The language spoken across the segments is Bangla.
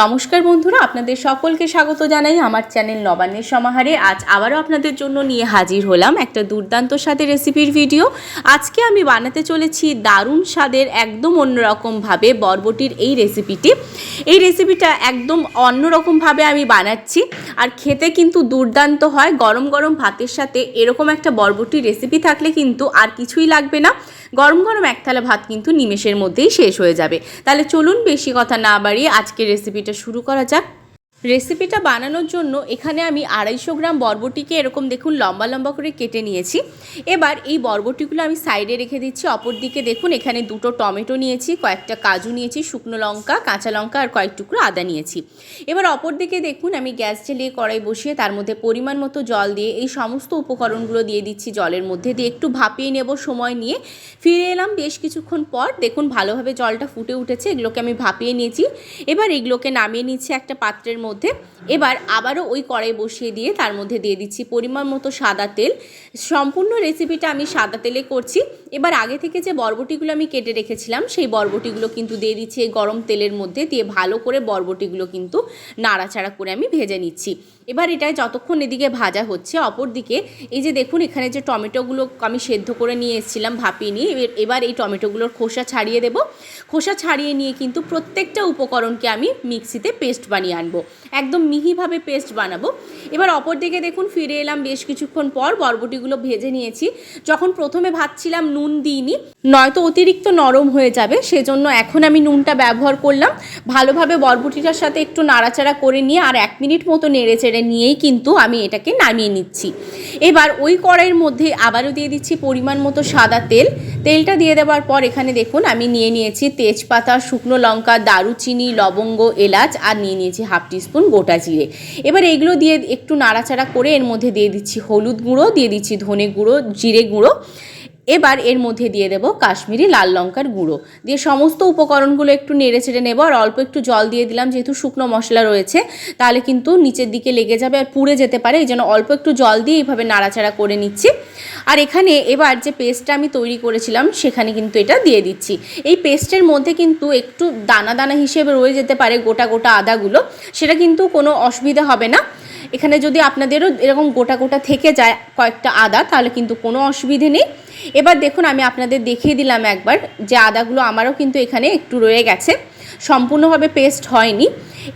নমস্কার বন্ধুরা, আপনাদের সকলকে স্বাগত জানাই আমার চ্যানেল নবান্নের সমাহারে। আজ আবারও আপনাদের জন্য নিয়ে হাজির হলাম একটা দুর্দান্ত স্বাদের রেসিপির ভিডিও। আজকে আমি বানাতে চলেছি দারুণ স্বাদের একদম অন্যরকমভাবে বরবটির এই রেসিপিটি। এই রেসিপিটা একদম অন্যরকমভাবে আমি বানাচ্ছি, আর খেতে কিন্তু দুর্দান্ত হয়। গরম গরম ভাতের সাথে এরকম একটা বরবটির রেসিপি থাকলে কিন্তু আর কিছুই লাগবে না। গরম গরম এক থালা ভাত কিন্তু নিমেষের মধ্যেই শেষ হয়ে যাবে। তাহলে চলুন বেশি কথা না বাড়িয়ে আজকের রেসিপিটা শুরু করা যাক। রেসিপিটা বানানোর জন্য এখানে আমি 250 গ্রাম বরবটিকে এরকম দেখুন লম্বা লম্বা করে কেটে নিয়েছি। এবার এই বরবটিগুলো আমি সাইডে রেখে দিচ্ছি। অপর দিকে দেখুন এখানে 2টো টমেটো নিয়েছি, কয়েকটা কাজু নিয়েছি, শুকনো লঙ্কা, কাঁচা লঙ্কা আর কয়েক টুকরো আদা নিয়েছি। এবার অপর দিকে দেখুন আমি গ্যাস জ্বালিয়ে কড়াই বসিয়ে তার মধ্যে পরিমাণ মতো জল দিয়ে এই সমস্ত উপকরণগুলো দিয়ে দিচ্ছি। জলের মধ্যে দিয়ে একটু ভাপিয়ে নেব সময় নিয়ে। ফিরে এলাম বেশ কিছুক্ষণ পর। দেখুন ভালোভাবে জলটা ফুটে উঠেছে। এগুলোকে আমি ভাপিয়ে নিয়েছি। এবার এগুলোকে নামিয়ে নিচ্ছি একটা পাত্রের মধ্যে। এবার আবারও ওই কড়াই বসিয়ে দিয়ে তার মধ্যে দিয়ে দিচ্ছি পরিমাণ মতো সাদা তেল। সম্পূর্ণ রেসিপিটা আমি সাদা তেলে করছি। এবার আগে থেকে যে বরবটিগুলো আমি কেটে রেখেছিলাম সেই বরবটিগুলো কিন্তু দিয়ে দিচ্ছি এই গরম তেলের মধ্যে। দিয়ে ভালো করে বরবটিগুলো কিন্তু নাড়াচাড়া করে আমি ভেজে নিচ্ছি। এবার এটাই যতক্ষণ এদিকে ভাজা হচ্ছে, অপর দিকে এই যে দেখুন এখানে যে টমেটোগুলো আমি সেদ্ধ করে নিয়ে এসেছিলাম ভাপিয়ে নিয়ে, এবার এই টমেটোগুলোর খোসা ছাড়িয়ে দেব। খোসা ছাড়িয়ে নিয়ে কিন্তু প্রত্যেকটা উপকরণকে আমি মিক্সিতে পেস্ট বানিয়ে আনবো, একদম মিহিভাবে পেস্ট বানাবো। এবার অপর দিকে দেখুন ফিরে এলাম বেশ কিছুক্ষণ পর। বরবটিগুলো ভেজে নিয়েছি। যখন প্রথমে ভাজছিলাম নুন দিইনি, নয়তো অতিরিক্ত নরম হয়ে যাবে, সেজন্য এখন আমি নুনটা ব্যবহার করলাম। ভালোভাবে বরবটিটার সাথে একটু নাড়াচাড়া করে নিয়ে আর 1 মিনিট মতো নেড়ে চেড়ে নিয়েই কিন্তু আমি এটাকে নামিয়ে নিচ্ছি। এবার ওই কড়াইয়ের মধ্যে আবারও দিয়ে দিচ্ছি পরিমাণ মতো সাদা তেল। তেলটা দিয়ে দেওয়ার পর এখানে দেখুন আমি নিয়ে নিয়েছি তেজপাতা, শুকনো লঙ্কা, দারুচিনি, লবঙ্গ, এলাচ আর নিয়ে নিয়েছি 1/2 টিস্পুন গোটা জিরে। এবার এগুলো দিয়ে একটু নাড়াচাড়া করে এর মধ্যে দিয়ে দিচ্ছি হলুদ গুঁড়ো, দিয়ে দিচ্ছি ধনে গুঁড়ো, জিরে গুঁড়ো। এবার এর মধ্যে দিয়ে দেবো কাশ্মীরি লাল লঙ্কার গুঁড়ো। দিয়ে সমস্ত উপকরণগুলো একটু নেড়ে চেড়ে নেব। আর অল্প একটু জল দিয়ে দিলাম, যেহেতু শুকনো মশলা রয়েছে তাহলে কিন্তু নিচের দিকে লেগে যাবে আর পুড়ে যেতে পারে। এই জন্য অল্প একটু জল দিয়ে এইভাবে নাড়াচাড়া করে নিচ্ছি। আর এখানে এবার যে পেস্টটা আমি তৈরি করেছিলাম সেখানে কিন্তু এটা দিয়ে দিচ্ছি। এই পেস্টের মধ্যে কিন্তু একটু দানা দানা হিসেবে রয়ে যেতে পারে গোটা গোটা আদাগুলো, সেটা কিন্তু কোনো অসুবিধা হবে না। এখানে যদি আপনাদেরও এরকম গোটা গোটা থেকে যায় কয়েকটা আদা, তাহলে কিন্তু কোনো অসুবিধে নেই। এবার দেখুন আমি আপনাদের দেখিয়ে দিলাম একবার যে আদাগুলো আমারও কিন্তু এখানে একটু রয়ে গেছে, সম্পূর্ণভাবে পেস্ট হয়নি।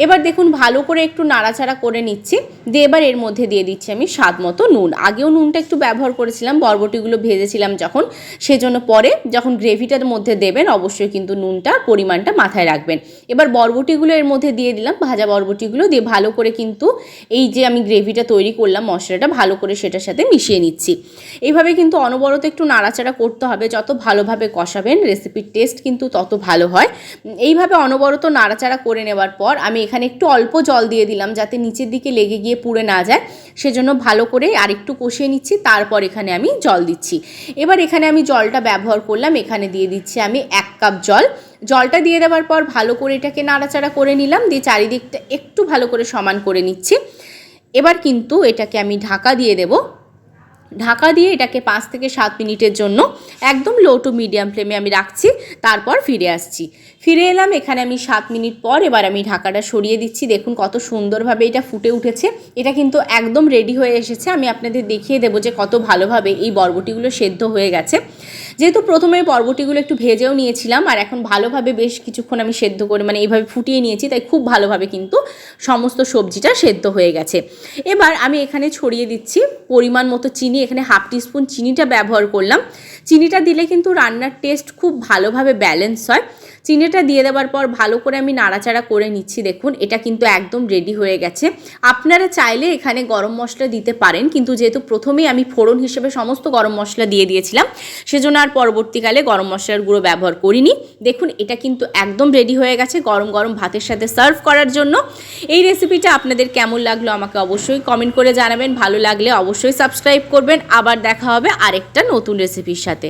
এবার দেখুন ভালো করে একটু নাড়াচাড়া করে নিচ্ছি। দিয়ে এবার এর মধ্যে দিয়ে দিচ্ছি আমি স্বাদ মতো নুন। আগেও নুনটা একটু ব্যবহার করেছিলাম বরবটিগুলো ভেজেছিলাম যখন, সেজন্য পরে যখন গ্রেভিটার মধ্যে দেবেন অবশ্যই কিন্তু নুনটা পরিমাণটা মাথায় রাখবেন। এবার বরবটিগুলো এর মধ্যে দিয়ে দিলাম, ভাজা বরবটিগুলো দিয়ে ভালো করে কিন্তু এই যে আমি গ্রেভিটা তৈরি করলাম মশলাটা ভালো করে সেটার সাথে মিশিয়ে নিচ্ছি। এইভাবে কিন্তু অনবরত একটু নাড়াচাড়া করতে হবে। যত ভালোভাবে কষাবেন রেসিপির টেস্ট কিন্তু তত ভালো হয়। এইভাবে অনবরত নাড়াচাড়া করে নেওয়ার পর আমি এখানে একটু অল্প জল দিয়ে দিলাম যাতে নিচের দিকে লেগে গিয়ে পুড়ে না যায়, সেজন্য ভালো করে আরেকটু কষিয়ে নিচ্ছি। তারপর এখানে আমি জল দিচ্ছি। এবার এখানে আমি জলটা ব্যবহার করলাম, এখানে দিয়ে দিচ্ছি আমি 1 কাপ জল। জলটা দিয়ে দেওয়ার পর ভালো করে এটাকে নাড়াচাড়া করে নিলাম। দিয়ে চারিদিকটা একটু ভালো করে সমান করে নিচ্ছি। এবার কিন্তু এটাকে আমি ঢাকা দিয়ে দেব। ঢাকা দিয়ে এটাকে 5 থেকে 7 মিনিটের জন্য একদম লো টু মিডিয়াম ফ্লেমে আমি রাখছি। তারপর ফিরে আসছি। ফিরে এলাম এখানে আমি 7 মিনিট পর। এবার আমি ঢাকাটা সরিয়ে দিচ্ছি। দেখুন কত সুন্দরভাবে এটা ফুটে উঠেছে। এটা কিন্তু একদম রেডি হয়ে এসেছে। আমি আপনাদের দেখিয়ে দেবো যে কত ভালোভাবে এই বরবটিগুলো সেদ্ধ হয়ে গেছে। যেহেতু প্রথমে বরবটিগুলো একটু ভেজেও নিয়েছিলাম আর এখন ভালোভাবে বেশ কিছুক্ষণ আমি সেদ্ধ করে এইভাবে ফুটিয়ে নিয়েছি, তাই খুব ভালোভাবে কিন্তু সমস্ত সবজিটা সেদ্ধ হয়ে গেছে। এবার আমি এখানে ছড়িয়ে দিচ্ছি পরিমাণ মতো চিনি। এখানে 1/2 টিস্পুন চিনিটা ব্যবহার করলাম। চিনিটা দিলে কিন্তু রান্নার টেস্ট খুব ভালোভাবে ব্যালেন্স হয়। চিনিটা দিয়ে দেওয়ার পর ভালো করে আমি নাড়াচাড়া করে নিচ্ছি। দেখুন এটা কিন্তু একদম রেডি হয়ে গেছে। আপনারা চাইলে এখানে গরম মশলা দিতে পারেন, কিন্তু যেহেতু প্রথমেই আমি ফোড়ন হিসেবে সমস্ত গরম মশলা দিয়ে দিয়েছিলাম সেজন্য আর পরবর্তীকালে গরম মশলার গুঁড়ো ব্যবহার করিনি। দেখুন এটা কিন্তু একদম রেডি হয়ে গেছে গরম গরম ভাতের সাথে সার্ভ করার জন্য। এই রেসিপিটা আপনাদের কেমন লাগলো আমাকে অবশ্যই কমেন্ট করে জানাবেন। ভালো লাগলে অবশ্যই সাবস্ক্রাইব করবেন। আবার দেখা হবে আরেকটা নতুন রেসিপির সাথে।